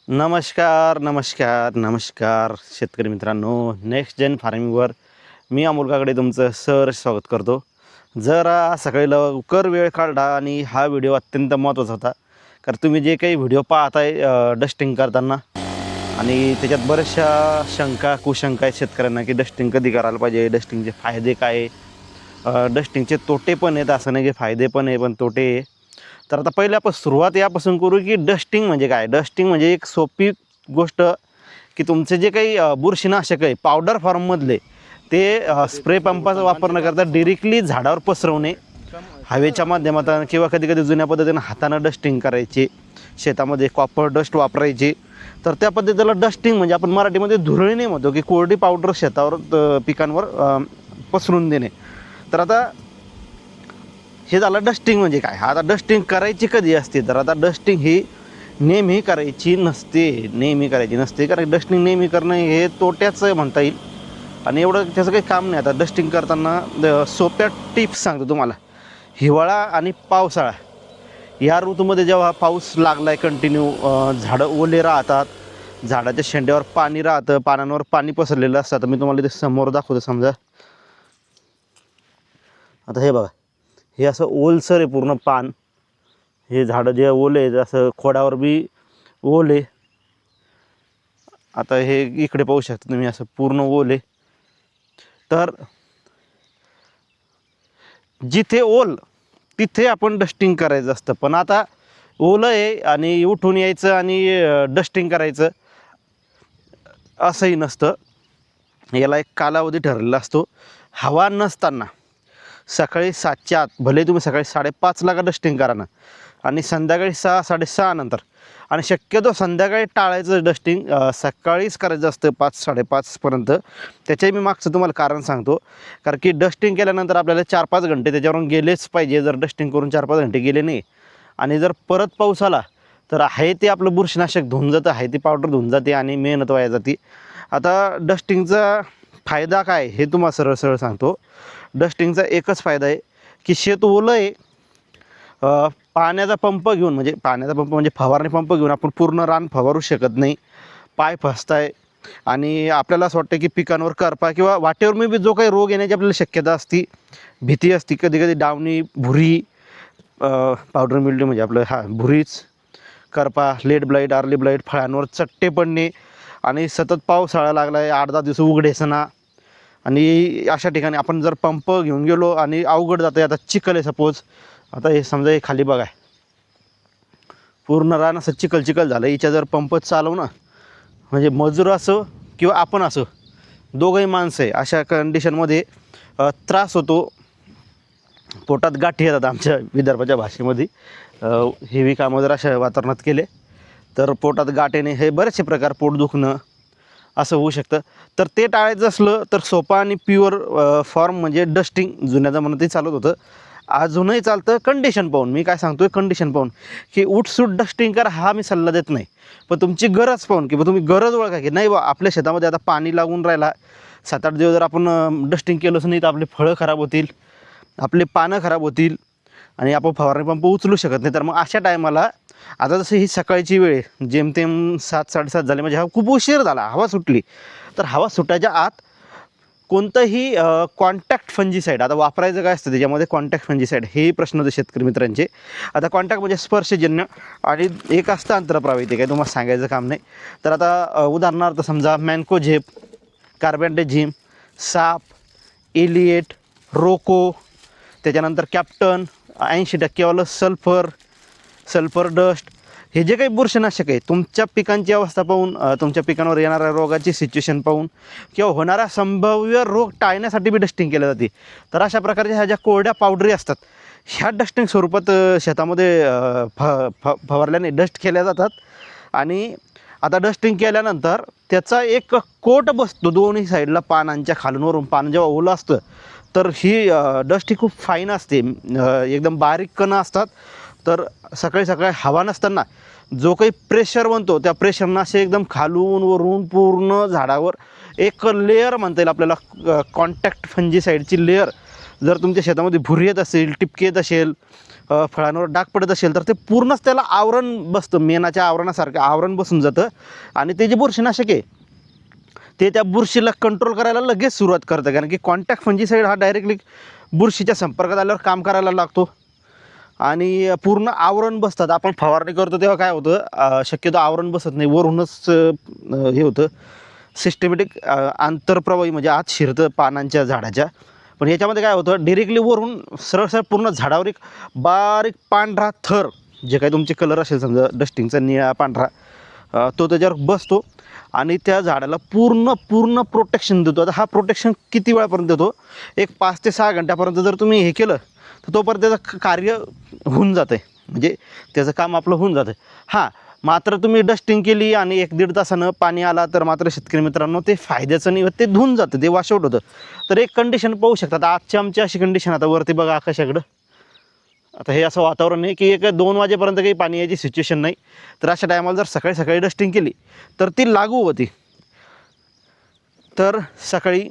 नमस्कार नमस्कार नमस्कार शेतकरी मित्रांनो, नेक्स्ट जेन फार्मिंगवर मी अमोल काकडे तुमचं स्वागत करतो. जरा सकाळी लवकर वेळ काढला आणि हा व्हिडिओ अत्यंत महत्त्वाचा होता. कारण तुम्ही जे काही व्हिडिओ पाहताय डस्टिंग करताना आणि त्याच्यात बऱ्याचशा शंका कुशंका आहेत शेतकऱ्यांना की डस्टिंग कधी करायला पाहिजे, डस्टिंगचे फायदे काय, डस्टिंगचे तोटे पण आहेत. असं नाही की फायदे पण आहे पण तोटे आहे. तर आता पहिले आपण सुरुवात यापासून करू की डस्टिंग म्हणजे काय. डस्टिंग म्हणजे एक सोपी गोष्ट की तुमचे जे काही बुरशीनाशक आहे पावडर फॉर्ममधले ते स्प्रे पंपाचा वापर न करता डिरेक्टली झाडावर पसरवणे हवेच्या माध्यमातून किंवा कधी कधी जुन्या पद्धतीनं हातानं डस्टिंग करायचे, शेतामध्ये कॉपर डस्ट वापरायची. तर त्या पद्धतीला डस्टिंग म्हणजे आपण मराठीमध्ये धुरळीने म्हणतो की कोरडी पावडर शेतावर पिकांवर पसरून देणे. तर आता हे झालं डस्टिंग म्हणजे काय. आता डस्टिंग करायची कधी असते, तर आता डस्टिंग ही नेहमी करायची नसते कारण डस्टिंग नेहमी करणं हे तोट्याचं म्हणता येईल आणि एवढं त्याचं काही काम नाही. आता डस्टिंग करताना सोप्या टिप्स सांगतो तुम्हाला. हिवाळा आणि पावसाळा या ऋतूमध्ये जेव्हा पाऊस लागला आहे कंटिन्यू, झाडं ओले राहतात, झाडाच्या शेंड्यावर पाणी राहतं, पानांवर पाणी पसरलेलं असतं. आता मी तुम्हाला ते समोर दाखवतो. समजा आता हे बघा, हे असं ओलसर आहे पूर्ण पान. हे झाडं जे ओले आहे असं खोडावर बी ओले. आता हे इकडे पाहू शकता तुम्ही, असं पूर्ण ओले. तर जिथे ओल तिथे आपण डस्टिंग करायचं असतं. पण आता ओलं आहे आणि उठून यायचं आणि डस्टिंग करायचं असंही नसतं. याला एक कालावधी ठरलेला असतो. हवा नसताना सकाळी 7च्या आत, भले तुम्ही सकाळी 5:30ला का डस्टिंग करा ना, आणि संध्याकाळी 6-6:30 नंतर. आणि शक्यतो संध्याकाळी टाळायचं डस्टिंग, सकाळीच करायचं असतं 5-5:30पर्यंत. त्याच्याही मी मागचं तुम्हाला कारण सांगतो. कारण की डस्टिंग केल्यानंतर आपल्याला 4-5 घंटे त्याच्यावरून गेलेच पाहिजे. जर डस्टिंग करून 4-5 घंटे गेले नाही आणि जर परत पाऊस आला तर आहे ते आपलं बुरशीनाशक धुवून जातं, आहे ती पावडर धुवून जाते आणि मेहनत वाया जाते. आता डस्टिंगचा फायदा काय हे तुम्हाला सरळ सरळ सांगतो. डस्टिंगचा एकच फायदा आहे की शेत ओलं आहे, पाण्याचा पंप घेऊन म्हणजे फवारणी पंप घेऊन आपण पूर्ण रान फवारू शकत नाही. पाय फसताय आणि आपल्याला असं वाटतं की पिकांवर करपा किंवा वाटेवर मी बी जो काही रोग येण्याची आपल्याला शक्यता असती, भीती असती. कधी कधी डावणी, भुरी, पावडर मिल्ड्यू म्हणजे आपलं भुरीच, करपा, लेट ब्लाईट, अर्ली ब्लाईट, फळांवर चट्टे पडणे आणि सतत पावसाळा लागला आहे, 8-10 दिवस उघडेसना. आणि अशा ठिकाणी आपण जर पंप घेऊन गेलो आणि अवघड जातं आहे. आता चिखल आहे सपोज, आता हे समजा हे खाली बघा, पूर्ण रान असं चिखल झालं. हिच्या जर पंप चालवणं म्हणजे मजूर असो किंवा आपण असो, दोघंही माणसं आहे, अशा कंडिशनमध्ये त्रास होतो. पोटात गाठी येतात आमच्या विदर्भाच्या भाषेमध्ये. हेवी कामं जर अशा वातावरणात केले तर पोटात गाठ येणे, हे बरेचसे प्रकार, पोट दुखणं असं होऊ शकतं. तर ते टाळायचं असलं तर सोपा आणि प्युअर फॉर्म म्हणजे डस्टिंग जुन्या जमान्यातही चालत होतं, अजूनही चालतं. कंडिशन पाहून, मी काय सांगतोय, कंडिशन पाहून की उठसूट डस्टिंग करा हा मी सल्ला देत नाही. पण तुमची गरज पाहून की तुम्ही गरज ओळखा की नाही बा आपल्या शेतामध्ये आता पाणी लागून राहिला, 7-8 दिवस जर आपण डस्टिंग केलंच नाही तर आपले फळं खराब होतील, आपले पानं खराब होतील आणि आपण फवारणी पंप उचलू शकत नाही. तर मग अशा टायमाला, आता जसं ही सकाळची वेळ आहे, जेमतेम 7-7:30 झाले म्हणजे खूप उशीर झाला, हवा सुटली. तर हवा सुटायच्या आत कोणतंही कॉन्टॅक्ट फंजीसाईड आता वापरायचं काय असतं त्याच्यामध्ये, कॉन्टॅक्ट फंजीसाईड हे प्रश्न होते शेतकरी मित्रांचे. आता कॉन्टॅक्ट म्हणजे स्पर्शजन्य आणि एक असतं अंतरप्रावी, ते काही तुम्हाला सांगायचं काम नाही. तर आता उदाहरणार्थ समजा मॅन्कोझेप, कार्बेंडेझिम, साप, एलिएट, रोको, त्याच्यानंतर कॅप्टन, 80% सल्फर डस्ट, हे जे काही बुरशीनाशक आहे तुमच्या पिकांची अवस्था पाहून, तुमच्या पिकांवर येणाऱ्या रोगाची सिच्युएशन पाहून किंवा होणारा संभाव्य रोग टाळण्यासाठी बी डस्टिंग केली जाते. तर अशा प्रकारच्या ह्या ज्या कोरड्या पावडरी असतात ह्या डस्टिंग स्वरूपात शेतामध्ये फवारल्याने डस्ट केल्या जातात. आणि आता डस्टिंग केल्यानंतर त्याचा एक कोट बसतो दोन्ही साईडला पानांच्या खालूनवरून. पान जेव्हा ओलं असतं तर ही डस्ट ही खूप फाईन असते, एकदम बारीक कणं असतात. तर सकाळी सकाळी हवा नसताना जो काही प्रेशर बनतो त्या प्रेशरनं असे एकदम खालून वरून पूर्ण झाडावर एक लेअर म्हणता येईल आपल्याला, कॉन्टॅक्ट फंजीसाईडची लेअर जर तुमच्या शेतामध्ये भुरी येत असेल, टिपके येत असेल, फळांवर डाग पडत असेल, तर ते पूर्णच त्याला आवरण बसतं, मेणाच्या आवरणासारखं आवरण बसून जातं आणि ते जे बुरशीनाशक आहे ते त्या बुरशीला कंट्रोल करायला लगेच सुरुवात करतं. कारण की कॉन्टॅक्ट फंजीसाईड हा डायरेक्टली बुरशीच्या संपर्कात आल्यावर काम करायला लागतो आणि पूर्ण आवरण बसतात. आपण फवारणी करतो तेव्हा काय होतं, शक्यतो आवरण बसत नाही, वरूनच हे होतं सिस्टमॅटिक आंतरप्रवाही, म्हणजे आत शिरतं पानांच्या झाडाच्या. पण याच्यामध्ये काय होतं, डिरेक्टली वरून सरळ सरळ पूर्ण झाडावर एक बारीक पांढरा थर, जे काही तुमचे कलर असेल समजा डस्टिंगचा निळा पांढरा, तो त्याच्यावर बसतो आणि त्या झाडाला पूर्ण पूर्ण प्रोटेक्शन देतो. आता हा प्रोटेक्शन किती वेळापर्यंत देतो, एक 5 ते 6 घंट्यापर्यंत जर तुम्ही हे केलं तर तोपर्यंत त्याचं कार्य होऊन जातं आहे, म्हणजे त्याचं काम आपलं होऊन जातं. हां, मात्र तुम्ही डस्टिंग केली आणि 1-1.5 तासानं पाणी आला तर मात्र शेतकरी मित्रांनो ते फायद्याचं नाही, ते धुवून जातं, ते वॉशआउट होतं. तर एक कंडिशन पाहू शकतात आजची आमची अशी कंडिशन, आता वरती बघा आकाशाकडं, आता हे असं वातावरण आहे की 1-2 वाजेपर्यंत काही पाणी यायची सिच्युएशन नाही. तर अशा टायमाला जर सकाळी सकाळी डस्टिंग केली तर ती लागू होती. तर सकाळी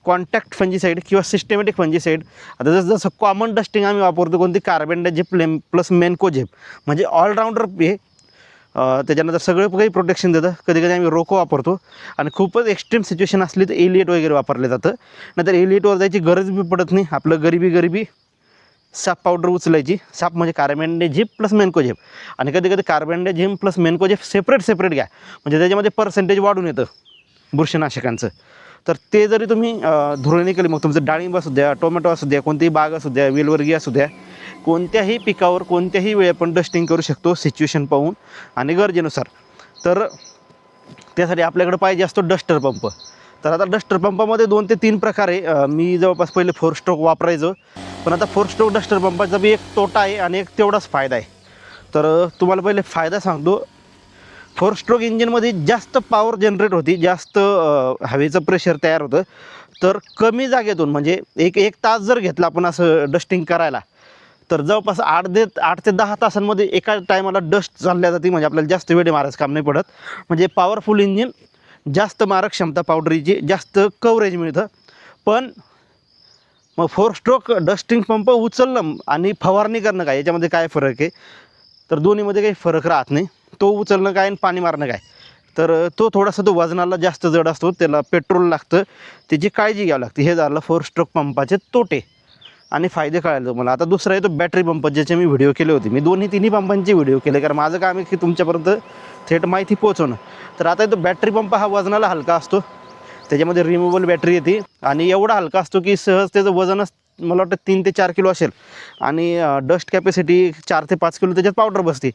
कॉन्टॅक्ट फंजीसाईड किंवा सिस्टमॅटिक फंजीसाईड, आता जसं जसं कॉमन डस्टिंग आम्ही वापरतो कोणती, कार्बेंडाझेप प्लस मेन्कोझेप, म्हणजे ऑलराऊंडर हे, त्याच्यानंतर सगळं काही प्रोटेक्शन देतं. कधी कधी आम्ही रोको वापरतो आणि खूपच एक्स्ट्रीम सिच्युएशन असली तर एलिएट वगैरे वापरलं जातं. नंतर एलिएटवर जायची गरज बी पडत नाही, आपलं गरिबी साप पावडर उचलायची. साप म्हणजे कार्बेंडाझेप प्लस मेन्कोझेप, आणि कधी कधी कार्बेंडाझेप प्लस मेन्कोझेप सेपरेट घ्या, म्हणजे त्याच्यामध्ये पर्सेंटेज वाढून येतं बुरशीनाशकांचं. तर ते जरी तुम्ही धुरणी केली, मग तुमचं डाळिंब असू द्या, टोमॅटो असू द्या, कोणतीही बाग असू द्या, वेलवर्गीय असू द्या, कोणत्याही पिकावर कोणत्याही वेळी आपण डस्टिंग करू शकतो सिच्युएशन पाहून आणि गरजेनुसार. तर त्यासाठी आपल्याकडे पाहिजे असतो डस्टर पंप. तर आता डस्टर पंपामध्ये 2 ते 3 प्रकार आहे. मी जवळपास पहिले 4 स्ट्रोक वापरायचो, पण आता 4 स्ट्रोक डस्टर पंपाचा बी एक तोटा आहे आणि एक तेवढाच फायदा आहे. तर तुम्हाला पहिले फायदा सांगतो. 4 स्ट्रोक इंजिनमध्ये जास्त पॉवर जनरेट होती, जास्त हवेचं प्रेशर तयार होतं. तर कमी जागेतून, म्हणजे एक तास जर घेतला आपण असं डस्टिंग करायला, तर जवळपास 8 ते 10 तासांमध्ये एका टायमाला डस्ट चालल्या जाते, म्हणजे आपल्याला जास्त वेळ मारायचं काम नाही पडत. म्हणजे पॉवरफुल इंजिन, जास्त मारक क्षमता पावडरीची, जास्त कव्हरेज मिळतं. पण मग 4 स्ट्रोक डस्टिंग पंप उचलणं आणि फवारणी करणं काय, याच्यामध्ये काय फरक आहे, तर दोन्हीमध्ये काही फरक राहत नाही. तो उचलणं काय आणि पाणी मारणं काय, तर तो थोडासा तो वजनाला जास्त जड असतो, त्याला पेट्रोल लागतं, त्याची काळजी घ्यावी लागते. हे झालं 4 स्ट्रोक पंपाचे तोटे आणि फायदे कळाले तुम्हाला. आता दुसरा आहे तो बॅटरी पंप, ज्याचे मी व्हिडिओ केले होते. मी तिन्ही पंपांचे व्हिडिओ केले, कारण माझं काम आहे की तुमच्यापर्यंत थेट माहिती पोहोचवणं. तर आता तो बॅटरी पंप हा वजनाला हलका असतो, त्याच्यामध्ये रिमूव्हल बॅटरी येते आणि एवढा हलका असतो की सहज त्याचं वजनच मला वाटतं 3 ते 4 किलो असेल आणि डस्ट कॅपॅसिटी 4 ते 5 किलो त्याच्यात पावडर बसते.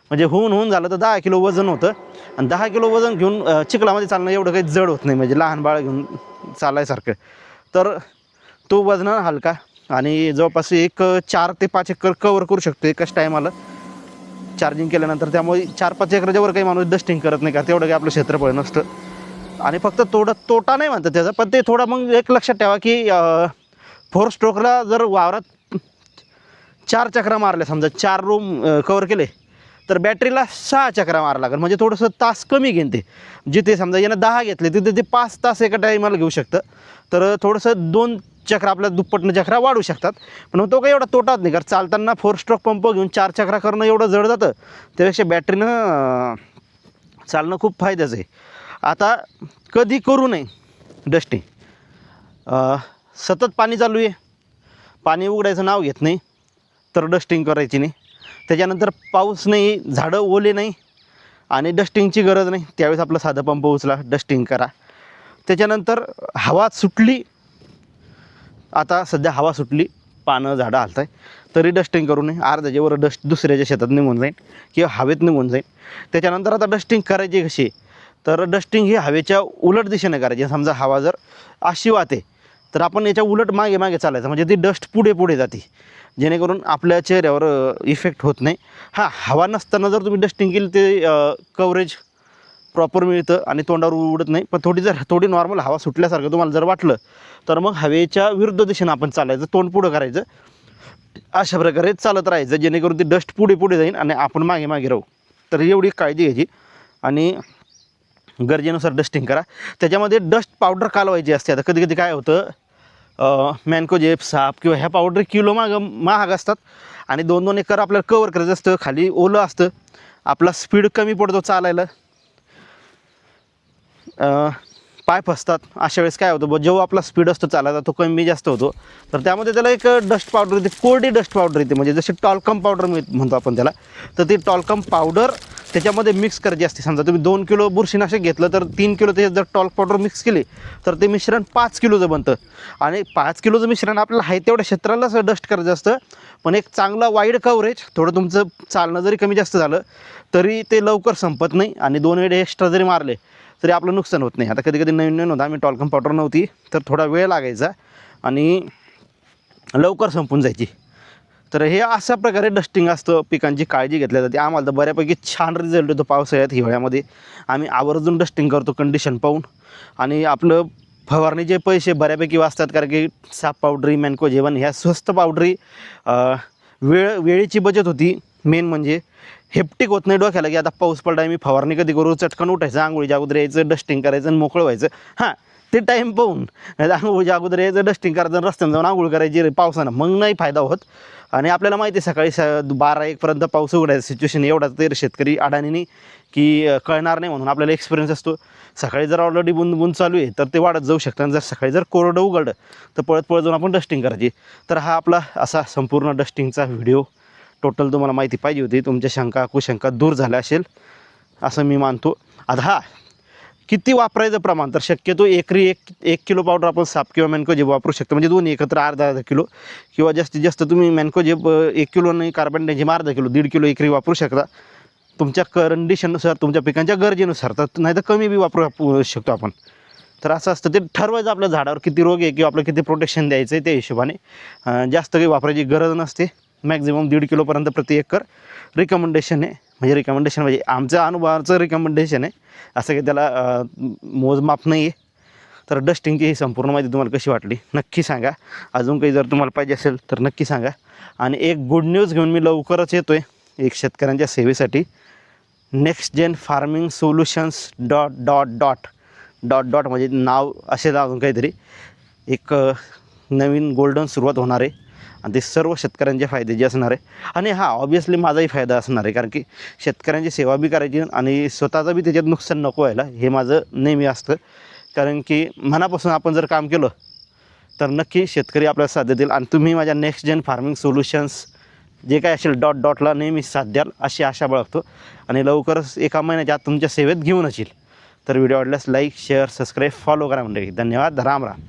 म्हणजे होऊन झालं तर 10 किलो वजन होतं आणि 10 किलो वजन घेऊन चिखलामध्ये चालणं एवढं काही जड होत नाही, म्हणजे लहान बाळ घेऊन चालायसारखं. तर तो वजनानं हलका आणि जवळपास 4 ते 5 एकर कवर करू शकतो एकाच टायमाला चार्जिंग केल्यानंतर. त्यामुळे 4-5 एकराच्या वर काही माणूस डस्टिंग करत नाही, कारण तेवढं काही आपलं क्षेत्रफळ नसतं. आणि फक्त तोटा नाही म्हणतात त्याचा, पण ते थोडा मग एक लक्षात ठेवा की 4 स्ट्रोकला जर वावरात 4 चक्रा मारल्या, समजा 4 रूम कवर केले, तर बॅटरीला 6 चक्रा मारावं लागेल, म्हणजे थोडंसं तास कमी घेईन ते. जिथे समजा यानं 10 घेतले तिथे ते 5 तास एका टाईमाला घेऊ शकतं. तर थोडंसं 2 चक्रा आपल्या दुप्पटनं चक्रा वाढू शकतात, पण मग तो काही एवढा तोटाच नाही, कारण चालताना 4 स्ट्रोक पंप घेऊन 4 चक्रा करणं एवढं जड जातं, त्यापेक्षा बॅटरीनं चालणं खूप फायद्याचं आहे. आता कधी करू नये डस्टिंग, सतत पाणी चालू आहे, पाणी उघडायचं नाव घेत नाही, तर डस्टिंग करायची नाही. त्याच्यानंतर पाऊस नाही, झाडं ओले नाही आणि डस्टिंगची गरज नाही, त्यावेळेस आपला साधा पंप उचला, डस्टिंग करा. त्याच्यानंतर हवा सुटली, आता सध्या हवा सुटली, पानं झाडं हलत आहे, तरी डस्टिंग करू नये. अर्ध्याच्यावर डस्ट दुसऱ्याच्या शेतात निघून जाईल किंवा हवेत निघून जाईल. त्याच्यानंतर आता डस्टिंग करायची कशी, तर डस्टिंग ही हवेच्या उलट दिशेने करायची. समजा हवा जर अशी वाहते तर आपण याच्या उलट मागे चालायचं, म्हणजे ती डस्ट पुढे जाते, जेणेकरून आपल्या चेहऱ्यावर इफेक्ट होत नाही. हां, हवा नसताना जर तुम्ही डस्टिंग केली ते कव्हरेज प्रॉपर मिळतं आणि तोंडावर उडत नाही. पण थोडी नॉर्मल हवा सुटल्यासारखं तुम्हाला जर वाटलं तर मग हवेच्या विरुद्ध दिशेनं आपण चालायचं, तोंड पुढं करायचं, अशा प्रकारे चालत राहायचं, जेणेकरून ती डस्ट पुढे जाईल आणि आपण मागे राहू. तर एवढी काळजी घ्यायची आणि गरजेनुसार डस्टिंग करा. त्याच्यामध्ये डस्ट पावडर कालवायची असते. आता कधी काय होतं, मॅनकोजेब साप किंवा ह्या पावडर किलो महाग असतात आणि 2-2 एकर आपल्याला कवर करायचं असतं. खाली ओलं असतं, आपला स्पीड कमी पडतो चालायला, पाय फसतात. अशा वेळेस काय होतं, जेव्हा आपला स्पीड असतो चालायचा तो कमी जास्त होतो. तर त्यामध्ये त्याला एक डस्ट पावडर येते, कोरडी डस्ट पावडर येते, म्हणजे जशी टॉल्कम पावडर म्हणतो आपण त्याला. तर ती टॉल्कम पावडर त्याच्यामध्ये मिक्स करायची असते. समजा तुम्ही 2 किलो बुरशीनाशक घेतलं तर 3 किलो त्याच्यात जर टॉल्क पावडर मिक्स केली तर ते मिश्रण 5 किलोचं बनतं. आणि 5 किलोचं मिश्रण आपल्याला आहे तेवढ्या क्षेत्रालाच डस्ट करायचं असतं. पण एक चांगला वाईड कव्हरेज, थोडं तुमचं चालणं जरी कमी जास्त झालं तरी ते लवकर संपत नाही. आणि 2 वेळ एक्स्ट्रा जरी मारले तरी आपलं नुकसान होत नाही. आता कधी कधी नवीन होतं, आम्ही टॉल्कम पावडर नव्हती तर थोडा वेळ लागायचा आणि लवकर संपून जायची. तर हे अशा प्रकारे डस्टिंग असतं, पिकांची काळजी घेतली जाते. आम्हाला तर बऱ्यापैकी छान रिझल्ट येतो पावसाळ्यात, हिवाळ्यामध्ये आम्ही आवर्जून डस्टिंग करतो कंडिशन पाहून. आणि आपलं फवारणीचे पैसे बऱ्यापैकी वाचतात, कारण की साप पावडरी, मॅनकोजेब ह्या स्वस्त पावडरी, वेळेची बचत होती. मेन म्हणजे हेप्टिक होत नाही डोक्याला की आता पाऊस पडला मी फवारणी कधी करू, चटकन उठायचं, आंघोळीच्या अगोदर यायचं, डस्टिंग करायचं आणि मोकळं व्हायचं. हां, ते टाईम पाहून आंघोळीच्या अगोदर यायचं, डस्टिंग करायचं, रस्त्यानं जाऊन आंघोळ करायची पावसानं, मग नाही फायदा होत. आणि आपल्याला माहिती आहे सकाळी 12-1पर्यंत पाऊस उघडायचं सिच्युएशन एवढा तर शेतकरी अडाणीने की कळणार नाही, म्हणून आपल्याला एक्सपिरियन्स असतो. सकाळी जर ऑलरेडी बुंद चालू आहे तर ते वाढत जाऊ शकतं, आणि जर सकाळी जर कोरडं उघडलं तर पळत पळत जाऊन आपण डस्टिंग करायची. तर हा आपला असा संपूर्ण डस्टिंगचा व्हिडिओ टोटल तुम्हाला माहिती पाहिजे होती. तुमच्या शंका कुशंका दूर झाल्या असेल असं मी मानतो. आता हा किती वापरायचं प्रमाण, तर शक्यतो एकरी 1 किलो पावडर आपण साप किंवा मॅनकोजेब वापरू शकतो, म्हणजे दोन्ही एकत्र अर्धा किलो, किंवा जास्तीत जास्त तुम्ही मॅनकोजेब 1 किलो नाही, कार्बन डायझिम अर्धा किलो, 1.5 किलो एकरी वापरू शकता तुमच्या कंडिशननुसार, तुमच्या पिकांच्या गरजेनुसार. तर नाही तर कमी बी वापरू शकतो आपण. तर असं असतं, ते ठरवायचं आपल्या झाडावर किती रोग आहे किंवा आपलं किती प्रोटेक्शन द्यायचं आहे त्या हिशोबाने. जास्त काही वापरायची गरज नसते. मॅक्झिमम 1.5 किलोपर्यंत प्रति एकर रिकमेंडेशन आहे. म्हणजे रिकमेंडेशन म्हणजे आमच्या अनुभवाचं रिकमेंडेशन आहे, असं काही त्याला मोजमाप नाही आहे. तर डस्टिंगची ही संपूर्ण माहिती तुम्हाला कशी वाटली नक्की सांगा. अजून काही जर तुम्हाला पाहिजे असेल तर नक्की सांगा. आणि एक गुड न्यूज घेऊन मी लवकरच येतो आहे एक शेतकऱ्यांच्या सेवेसाठी. Next gen farming solutions dot म्हणजे नाव असेल अजून काहीतरी. एक नवीन गोल्डन सुरुवात होणार आहे आणि ते सर्व शेतकऱ्यांचे फायद्याचे असणार आहे. आणि हां, ऑब्वियसली माझाही फायदा असणार आहे, कारण की शेतकऱ्यांची सेवा बी करायची आणि स्वतःचं बी त्याच्यात नुकसान नको व्हायला, हे माझं नेहमी असतं. कारण की मनापासून आपण जर काम केलं तर नक्की शेतकरी आपल्याला साथ देतील. आणि तुम्ही माझ्या नेक्स्ट जेन फार्मिंग सोल्युशन्स जे काय असेल डॉटला नेहमी साथ द्याल अशी आशा बाळगतो. आणि लवकरच 1 महिन्याच्या आत तुमच्या सेवेत घेऊनच येईल. तर व्हिडिओ आवडल्यास लाईक, शेअर, सबस्क्राईब, फॉलो करा मंडळी. धन्यवाद. राम राम.